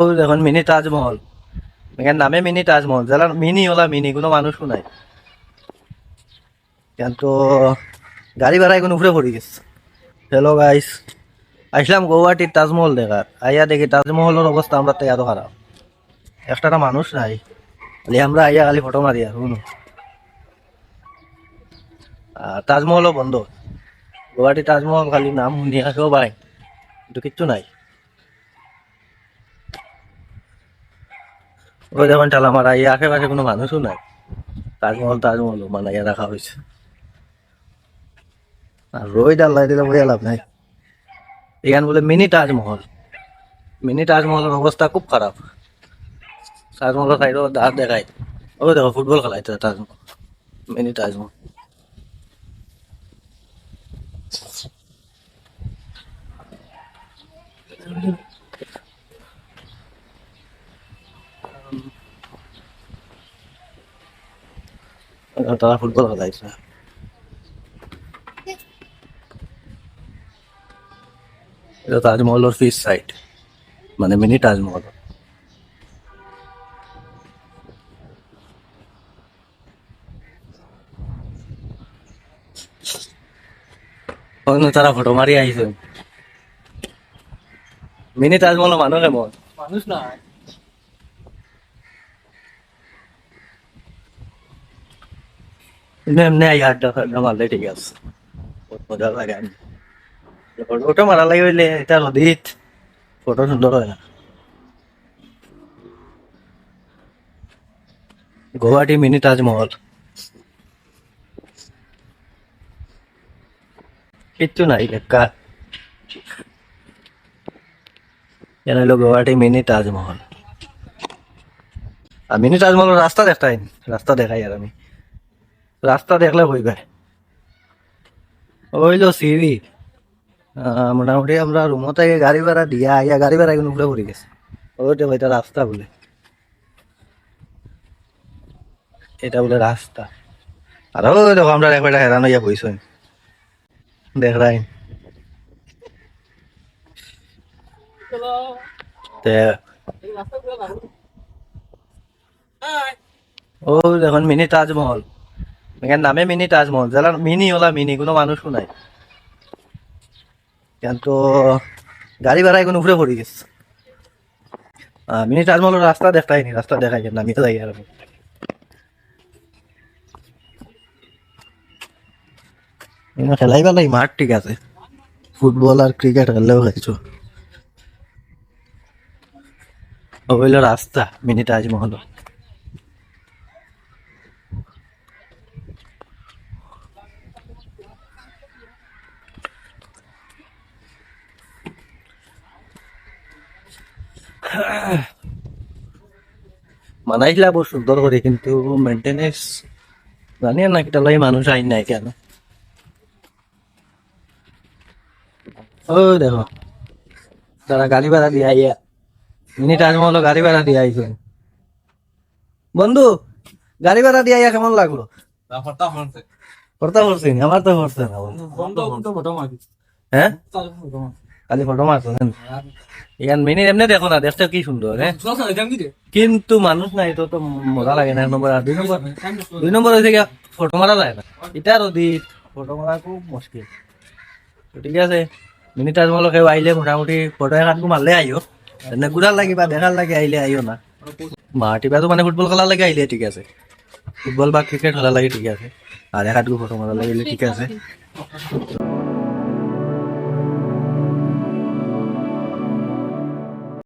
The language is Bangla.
এখন মিনি তাজমহল, এখানে নামে মিনি তাজমহল, যারা মিনি ওলা মিনি কোনো মানুষও নাই। কেন তো গাড়ি ভাড়া এখন উপরে পড়ে গেছে। হ্যালো গাইস, আসলাম গৌহাটির তাজমহল দেখার, আইয়া দেখি তাজমহলের অবস্থা আমরা তো এত খারাপ, একটা মানুষ নাই। খালি আমরা আইয়া খালি ফটো মারি আর শুনো। আর তাজমহলও বন্ধ। গৌহাটি তাজমহল খালি নাম শুনি আসো ভাই, কিন্তু কিচ্ছু নাই। ওই দেখুন ঠালামারা, এই আশেপাশে কোনো মানুষও নাই। তাজমহল তাজমহল বানাইয়া রাখা হয়েছে। আর রোহিত আল্লাহ দিলে বইয়া লাভ নাই। এখানে বলে মিনি তাজমহল, মিনি তাজমহলের অবস্থা খুব খারাপ। তাজমহলের সাইডও দাঁত দেখায়। ওই দেখো ফুটবল খেলাইতে তাজমহল, মিনি তাজমহল। তারা ফুটবল খেলাইছে। এটা তাজমহলের ফিস সাইড, মানে মিনি তাজমহল। ওখানে তারা ফটো মারি আইছে। মিনি তাজমহল মানুষ এমন মানুষ না। এমনি এমনি আই আড্ডা ফাড্ডা মারলে ঠিক আছে, বহুত মজা লাগে। আমি ফটো মারা লাগে হইলে এটা নদীত ফটো সুন্দর হয় না। গুয়াহাটি মিনি তাজমহল কিচ্ছু নাই লেখা। এর হলো গুয়াহাটি মিনি তাজমহল। আর মিনি তাজমহলের রাস্তা দেখাই, রাস্তা দেখাই আর আমি, রাস্তা দেখলে হইবে। ওইলো সিঁড়ি। মোটামুটি আমরা রুমো থেকে গাড়ি ভাড়া দিয়া আইয়া গাড়ি ভাড়া এখন উপরে পড়ে গেছে। ওইটা ওইটা রাস্তা বলে, এটা বলে রাস্তা। আর ওই দেখো আমরা একবার হেরান হইয়া বইছই, দেখ রাই। তে ও দেখুন মিনি তাজমহল, এখানে নামে মিনি তাজমহল, যারা মিনি ওলা মিনি কোনো মানুষও নাই। কেন তো গাড়ি ভাড়া এখন উপরে পড়ে গেছে। মিনি তাজমহলের রাস্তা দেখাইনি, রাস্তা দেখাই নামিয়ে যাই আর আমি। খেলাই পেলাই মাঠ ঠিক আছে, ফুটবল আর ক্রিকেট খেললেও খেলছো। ও হইলো রাস্তা মিনি তাজমহল। মানাইছিলা বহু সুন্দর করে, কিন্তু মেনটেনেন্স জানি না কিটা লাই মানুষ আইন নাই কেন। ও দেখো তারা গাড়ি ভাড়া দিয়ে আইয়া মিনি তাজমহল গাড়ি ভাড়া দিয়ে আইছে। বন্ধু গাড়ি ভাড়া দিয়ে আইয়া কেমন লাগলো? কর্তা করছি আমার তো করছে না বন্ধু। হ্যাঁ খালি ফটো মারছো এখান মিনি এমনি দেখো না, দেখতে কি সুন্দর হ্যাঁ, কিন্তু মানুষ নাই তো, তো মজা লাগে না। এক নম্বর। আর দুই নম্বর হয়েছে গিয়া ফটো মারা যায় না, এটা রোদি ফটো মারা খুব মুশকিল। তো ঠিক আছে, মিনি তাজমহল কেউ আইলে মোটামুটি ফটো এখন মারলে আইও, এনে ঘুরার লাগে বা দেখার লাগে আইলে আইও না। মাটিবা তো মানে ফুটবল খেলার লাগে আইলে ঠিক আছে, ফুটবল বা ক্রিকেট খেলার লাগে ঠিক আছে, আর এক হাত ফটো মারার লাগে ঠিক আছে। তো